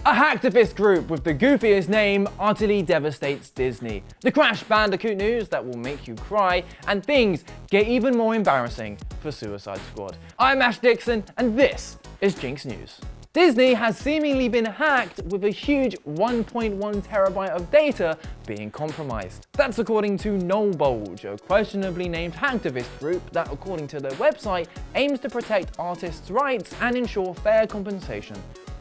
A hacktivist group with the goofiest name utterly devastates Disney. The Crash Bandicoot news that will make you cry, and things get even more embarrassing for Suicide Squad. I'm Ash Dixon, and this is Ginx News. Disney has seemingly been hacked with a huge 1.1 terabyte of data being compromised. That's according to NullBulge, a questionably named hacktivist group that, according to their website, aims to protect artists' rights and ensure fair compensation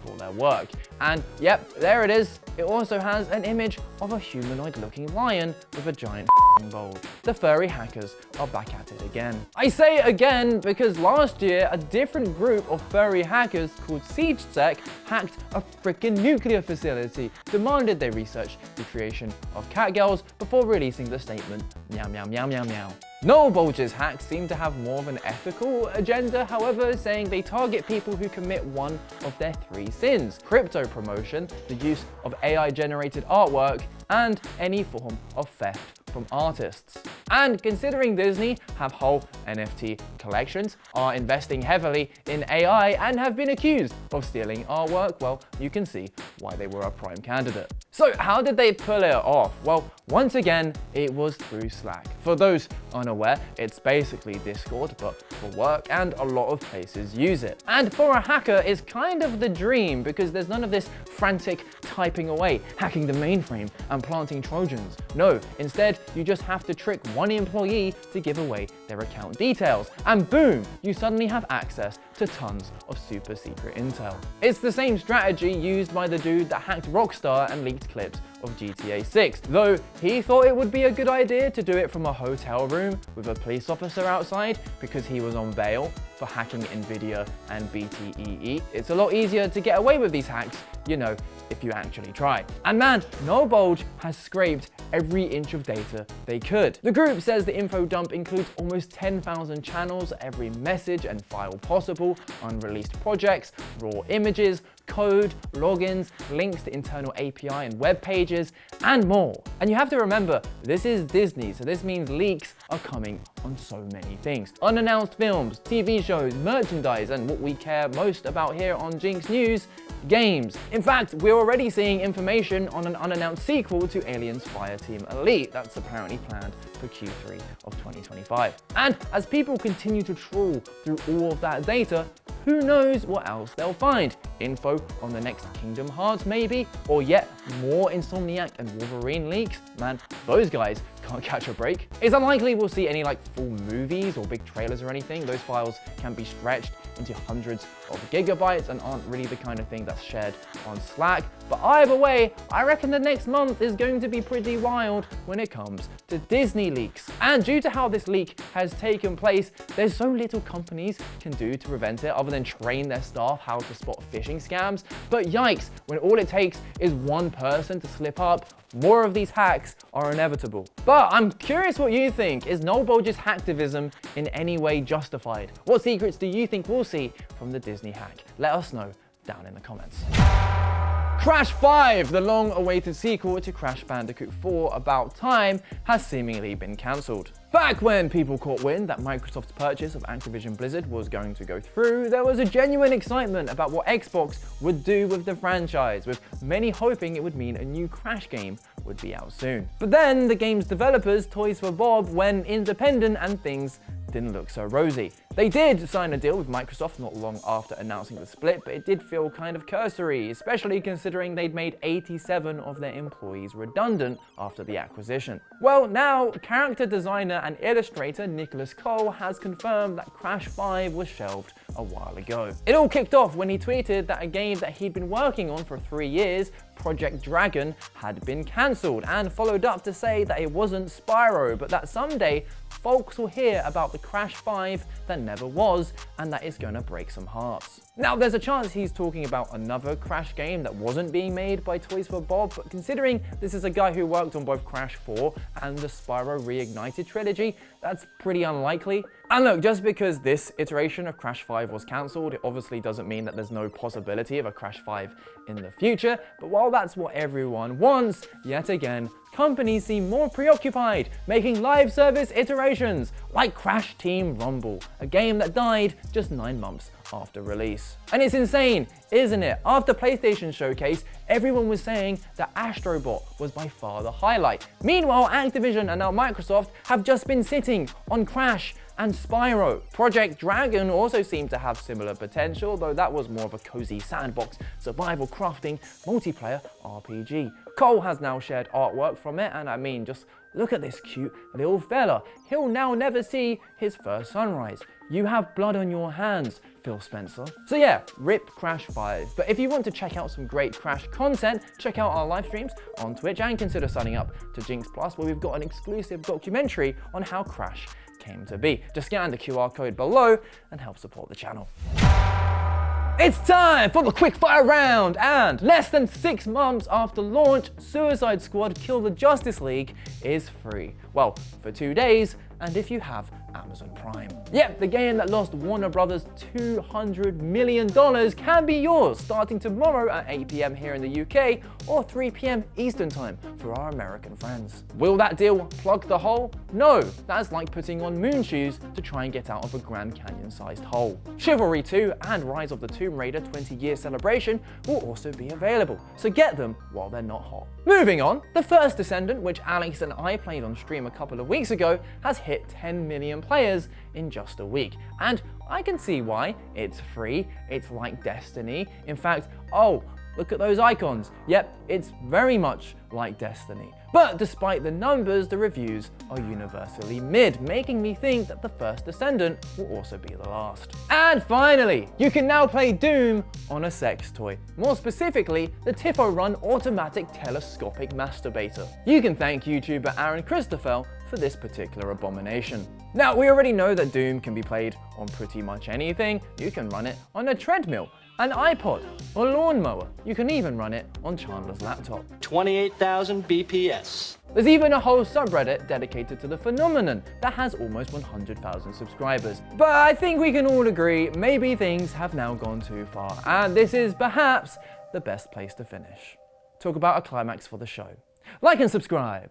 for their work. And yep, there it is. It also has an image of a humanoid-looking lion with a giant bulge. The furry hackers are back at it again. I say again because last year a different group of furry hackers called SiegeSec hacked a freaking nuclear facility, demanded they research the creation of catgirls before releasing the statement meow meow meow meow meow. NullBulge's hacks seem to have more of an ethical agenda, however, saying they target people who commit one of their three sins: crypto promotion, the use of AI-generated artwork, and any form of theft from artists. And considering Disney have whole NFT collections, are investing heavily in AI, and have been accused of stealing artwork, well, you can see why they were a prime candidate. So how did they pull it off? Well, once again, it was through Slack. For those unaware, it's basically Discord, but for work, and a lot of places use it. And for a hacker, it's kind of the dream, because there's none of this frantic typing away, hacking the mainframe, and planting Trojans. No, instead, you just have to trick one employee to give away their account details, and boom, you suddenly have access to tons of super secret intel. It's the same strategy used by the dude that hacked Rockstar and leaked clips of GTA 6, though he thought it would be a good idea to do it from a hotel room with a police officer outside because he was on bail for hacking Nvidia and BTEE. It's a lot easier to get away with these hacks, you know, if you actually try. And man, NullBulge has scraped every inch of data they could. The group says the info dump includes almost 10,000 channels, every message and file possible, unreleased projects, raw images, code, logins, links to internal API and web pages, and more. And you have to remember, this is Disney, so this means leaks are coming on so many things. Unannounced films, TV shows, merchandise, and what we care most about here on Ginx News, games. In fact, we're already seeing information on an unannounced sequel to Aliens Fireteam Elite that's apparently planned for Q3 of 2025. And as people continue to trawl through all of that data, who knows what else they'll find? Info on the next Kingdom Hearts maybe? Or yet more Insomniac and Wolverine leaks? Man, those guys can't catch a break. It's unlikely we'll see any full movies or big trailers or anything. Those files can be stretched into hundreds of gigabytes and aren't really the kind of thing that's shared on Slack. But either way, I reckon the next month is going to be pretty wild when it comes to Disney leaks. And due to how this leak has taken place, there's so little companies can do to prevent it other than train their staff how to spot phishing scams. But yikes, when all it takes is one person to slip up, more of these hacks are inevitable. But I'm curious what you think. Is NullBulge's hacktivism in any way justified? What secrets do you think we'll see from the Disney hack? Let us know down in the comments. Crash 5, the long-awaited sequel to Crash Bandicoot 4 About Time, has seemingly been cancelled. Back when people caught wind that Microsoft's purchase of Activision Blizzard was going to go through, there was a genuine excitement about what Xbox would do with the franchise, with many hoping it would mean a new Crash game would be out soon. But then the game's developers, Toys for Bob, went independent and things didn't look so rosy. They did sign a deal with Microsoft not long after announcing the split, but it did feel kind of cursory, especially considering they'd made 87 of their employees redundant after the acquisition. Well, now character designer and illustrator Nicholas Cole has confirmed that Crash 5 was shelved a while ago. It all kicked off when he tweeted that a game that he'd been working on for 3 years, Project Dragon, had been cancelled, and followed up to say that it wasn't Spyro, but that someday folks will hear about the Crash 5 that never was, and that it's gonna break some hearts. Now, there's a chance he's talking about another Crash game that wasn't being made by Toys for Bob, but considering this is a guy who worked on both Crash 4 and the Spyro Reignited trilogy, that's pretty unlikely. And look, just because this iteration of Crash 5 was cancelled, it obviously doesn't mean that there's no possibility of a Crash 5 in the future, but while that's what everyone wants, yet again, companies seem more preoccupied making live service iterations like Crash Team Rumble, a game that died just 9 months after release. And it's insane, isn't it? After PlayStation Showcase, everyone was saying that Astrobot was by far the highlight. Meanwhile, Activision and now Microsoft have just been sitting on Crash and Spyro. Project Dragon also seemed to have similar potential, though that was more of a cozy sandbox, survival crafting, multiplayer RPG. Cole has now shared artwork from it, and I mean, just look at this cute little fella. He'll now never see his first sunrise. You have blood on your hands, Phil Spencer. So yeah, rip Crash 5. But if you want to check out some great Crash content, check out our live streams on Twitch and consider signing up to Ginx Plus, where we've got an exclusive documentary on how Crash came to be. Just scan the QR code below and help support the channel. It's time for the quickfire round, and less than 6 months after launch, Suicide Squad Kill the Justice League is free. Well, for 2 days, and if you have Amazon Prime. Yep, the game that lost Warner Brothers $200 million can be yours starting tomorrow at 8 PM here in the UK or 3 PM Eastern Time for our American friends. Will that deal plug the hole? No, that's like putting on moon shoes to try and get out of a Grand Canyon-sized hole. Chivalry 2 and Rise of the Tomb Raider 20-year celebration will also be available, so get them while they're not hot. Moving on, The First Descendant, which Alex and I played on stream a couple of weeks ago, has hit 10 million players in just a week. And I can see why. It's free, it's like Destiny. In fact, oh, look at those icons. Yep, it's very much like Destiny. But despite the numbers, the reviews are universally mid, making me think that The First Descendant will also be the last. And finally, you can now play Doom on a sex toy. More specifically, the Tifo Run automatic telescopic masturbator. You can thank YouTuber Aaron Christoffel for this particular abomination. Now, we already know that Doom can be played on pretty much anything. You can run it on a treadmill, an iPod, a lawnmower. You can even run it on Chandler's laptop. 28,000 BPS. There's even a whole subreddit dedicated to the phenomenon that has almost 100,000 subscribers. But I think we can all agree maybe things have now gone too far, and this is perhaps the best place to finish. Talk about a climax for the show. Like and subscribe.